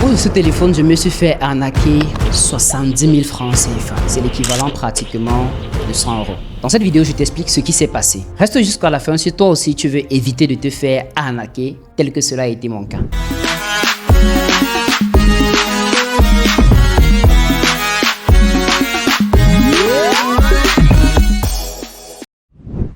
cause de ce téléphone, je me suis fait arnaquer 70 000 francs CFA. C'est l'équivalent pratiquement de 100 euros. Dans cette vidéo, je t'explique ce qui s'est passé. Reste jusqu'à la fin si toi aussi tu veux éviter de te faire arnaquer, tel que cela a été mon cas.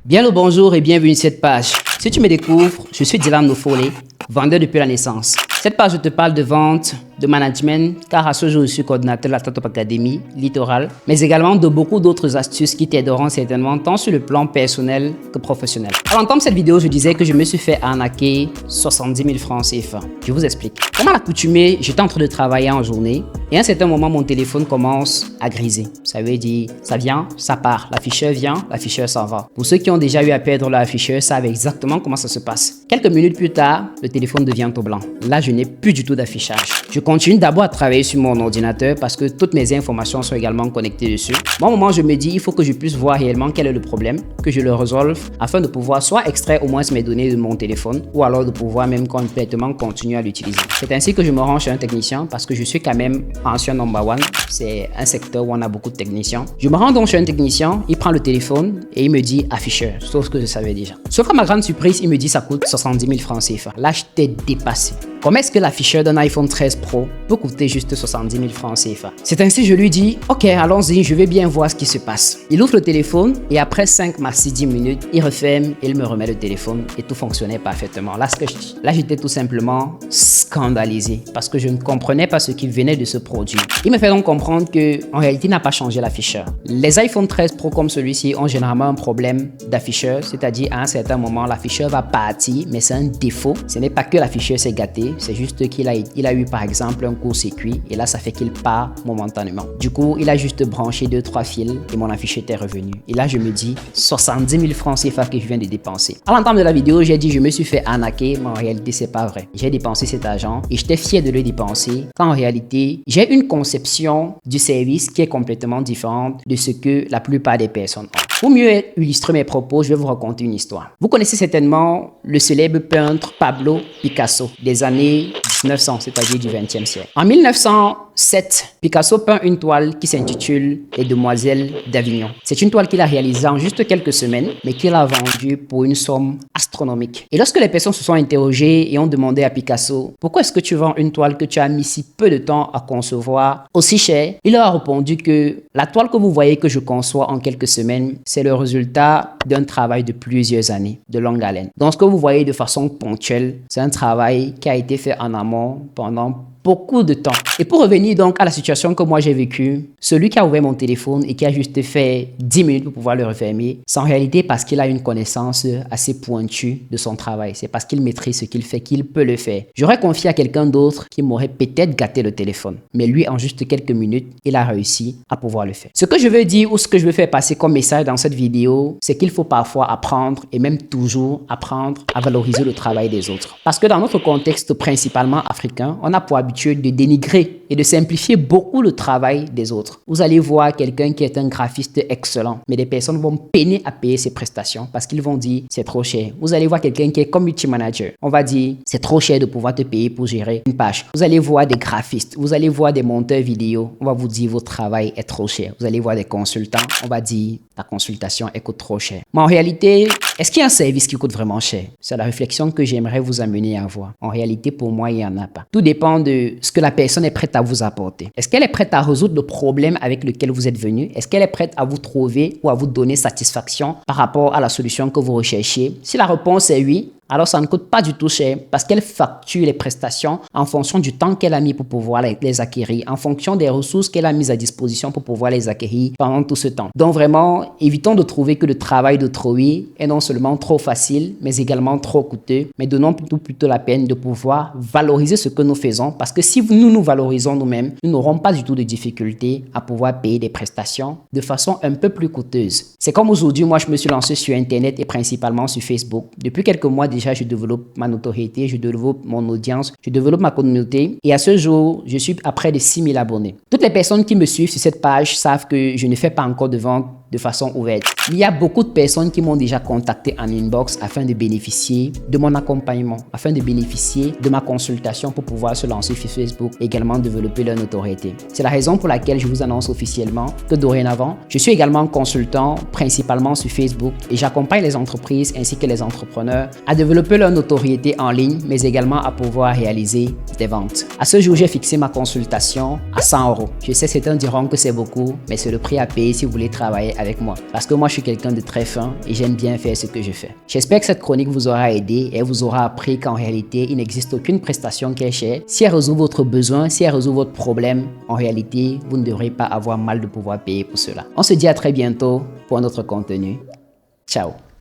Bien le bonjour et bienvenue sur cette page. Si tu me découvres, je suis Dylan Nofole, vendeur depuis la naissance. Cette page, je te parle de vente, de management, car à ce jour, je suis coordinateur de la Startup Academy, Littoral, mais également de beaucoup d'autres astuces qui t'aideront certainement tant sur le plan personnel que professionnel. À l'entendre de cette vidéo, je disais que je me suis fait arnaquer 70 000 francs CFA. Je vous explique. Comme à l'accoutumée, j'étais en train de travailler en journée et à un certain moment, mon téléphone commence à griser. Ça veut dire, ça vient, ça part. L'afficheur vient, l'afficheur s'en va. Pour ceux qui ont déjà eu à perdre leur afficheur, savent exactement comment ça se passe. Quelques minutes plus tard, le téléphone devient tout blanc. Là, je n'ai plus du tout d'affichage. Je continue d'abord à travailler sur mon ordinateur parce que toutes mes informations sont également connectées dessus. Moi, au moment, je me dis, il faut que je puisse voir réellement quel est le problème, que je le résolve afin de pouvoir soit extraire au moins mes données de mon téléphone ou alors de pouvoir même complètement continuer à l'utiliser. C'est ainsi que je me rends chez un technicien parce que je suis quand même ancien number one. C'est un secteur où on a beaucoup de techniciens. Je me rends donc chez un technicien, il prend le téléphone et il me dit afficheur, sauf que je savais déjà. Sauf qu'à ma grande surprise, il me dit ça coûte 70 000 francs CFA. Là, j'étais dépassé. Comment est-ce que l'afficheur d'un iPhone 13 Pro peut coûter juste 70 000 francs CFA? C'est ainsi que je lui dis, ok, allons-y, je vais bien voir ce qui se passe. Il ouvre le téléphone et après 5 maxi 10 minutes, il referme et il me remet le téléphone et tout fonctionnait parfaitement. Là, j'étais tout simplement scandalisé parce que je ne comprenais pas ce qui venait de se produire. Il me fait donc comprendre qu'en réalité, il n'a pas changé l'afficheur. Les iPhone 13 Pro comme celui-ci ont généralement un problème d'afficheur, c'est-à-dire à un certain moment, l'afficheur va partir, mais c'est un défaut. Ce n'est pas que l'afficheur s'est gâté. C'est juste qu'il a eu par exemple un court-circuit et là ça fait qu'il part momentanément. Du coup, il a juste branché 2-3 fils et mon afficheur était revenu. Et là je me dis 70 000 francs CFA que je viens de dépenser. À l'entame de la vidéo, j'ai dit je me suis fait arnaquer, mais en réalité c'est pas vrai. J'ai dépensé cet argent et j'étais fier de le dépenser quand en réalité j'ai une conception du service qui est complètement différente de ce que la plupart des personnes ont. Pour mieux illustrer mes propos, je vais vous raconter une histoire. Vous connaissez certainement le célèbre peintre Pablo Picasso des années 1900, c'est-à-dire du XXe siècle. En 1907, Picasso peint une toile qui s'intitule Les Demoiselles d'Avignon. C'est une toile qu'il a réalisée en juste quelques semaines, mais qu'il a vendue pour une somme astronomique. Et lorsque les personnes se sont interrogées et ont demandé à Picasso « Pourquoi est-ce que tu vends une toile que tu as mis si peu de temps à concevoir aussi cher ?» Il leur a répondu que la toile que vous voyez que je conçois en quelques semaines, c'est le résultat d'un travail de plusieurs années, de longue haleine. Donc ce que vous voyez de façon ponctuelle, c'est un travail qui a été fait en amont pendant beaucoup de temps. Et pour revenir donc à la situation que moi j'ai vécue, celui qui a ouvert mon téléphone et qui a juste fait 10 minutes pour pouvoir le refermer, c'est en réalité parce qu'il a une connaissance assez pointue de son travail. C'est parce qu'il maîtrise ce qu'il fait qu'il peut le faire. J'aurais confié à quelqu'un d'autre qui m'aurait peut-être gâté le téléphone. Mais lui, en juste quelques minutes, il a réussi à pouvoir le faire. Ce que je veux dire ou ce que je veux faire passer comme message dans cette vidéo, c'est qu'il faut parfois apprendre et même toujours apprendre à valoriser le travail des autres. Parce que dans notre contexte principalement africain, on a pour habitude de dénigrer et de simplifier beaucoup le travail des autres. Vous allez voir quelqu'un qui est un graphiste excellent, mais des personnes vont peiner à payer ses prestations parce qu'ils vont dire c'est trop cher. Vous allez voir quelqu'un qui est community manager. On va dire c'est trop cher de pouvoir te payer pour gérer une page. Vous allez voir des graphistes, vous allez voir des monteurs vidéo. On va vous dire votre travail est trop cher. Vous allez voir des consultants. On va dire ta consultation elle coûte trop cher. Mais en réalité, est-ce qu'il y a un service qui coûte vraiment cher? C'est la réflexion que j'aimerais vous amener à avoir. En réalité, pour moi, il n'y en a pas. Tout dépend de ce que la personne est prête à vous apporter. Est-ce qu'elle est prête à résoudre le problème avec lequel vous êtes venu? Est-ce qu'elle est prête à vous trouver ou à vous donner satisfaction par rapport à la solution que vous recherchez? Si la réponse est oui, alors ça ne coûte pas du tout cher parce qu'elle facture les prestations en fonction du temps qu'elle a mis pour pouvoir les acquérir, en fonction des ressources qu'elle a mises à disposition pour pouvoir les acquérir pendant tout ce temps. Donc vraiment, évitons de trouver que le travail d'autrui est non seulement trop facile, mais également trop coûteux, mais donnons plutôt la peine de pouvoir valoriser ce que nous faisons parce que si nous valorisons nous-mêmes, nous n'aurons pas du tout de difficulté à pouvoir payer des prestations de façon un peu plus coûteuse. C'est comme aujourd'hui, moi je me suis lancé sur Internet et principalement sur Facebook. Depuis quelques mois déjà, je développe ma notoriété, je développe mon audience, je développe ma communauté et à ce jour, je suis à près de 6 000 abonnés. Toutes les personnes qui me suivent sur cette page savent que je ne fais pas encore de vente de façon ouverte. Il y a beaucoup de personnes qui m'ont déjà contacté en inbox afin de bénéficier de mon accompagnement, afin de bénéficier de ma consultation pour pouvoir se lancer sur Facebook et également développer leur notoriété. C'est la raison pour laquelle je vous annonce officiellement que dorénavant, je suis également consultant principalement sur Facebook et j'accompagne les entreprises ainsi que les entrepreneurs à développer leur notoriété en ligne, mais également à pouvoir réaliser des ventes. À ce jour, j'ai fixé ma consultation à 100 €. Je sais, certains diront que c'est beaucoup, mais c'est le prix à payer si vous voulez travailler avec moi. Parce que moi, je suis quelqu'un de très fin et j'aime bien faire ce que je fais. J'espère que cette chronique vous aura aidé et elle vous aura appris qu'en réalité, il n'existe aucune prestation qui est chère. Si elle résout votre besoin, si elle résout votre problème, en réalité, vous ne devrez pas avoir mal de pouvoir payer pour cela. On se dit à très bientôt pour un autre contenu. Ciao.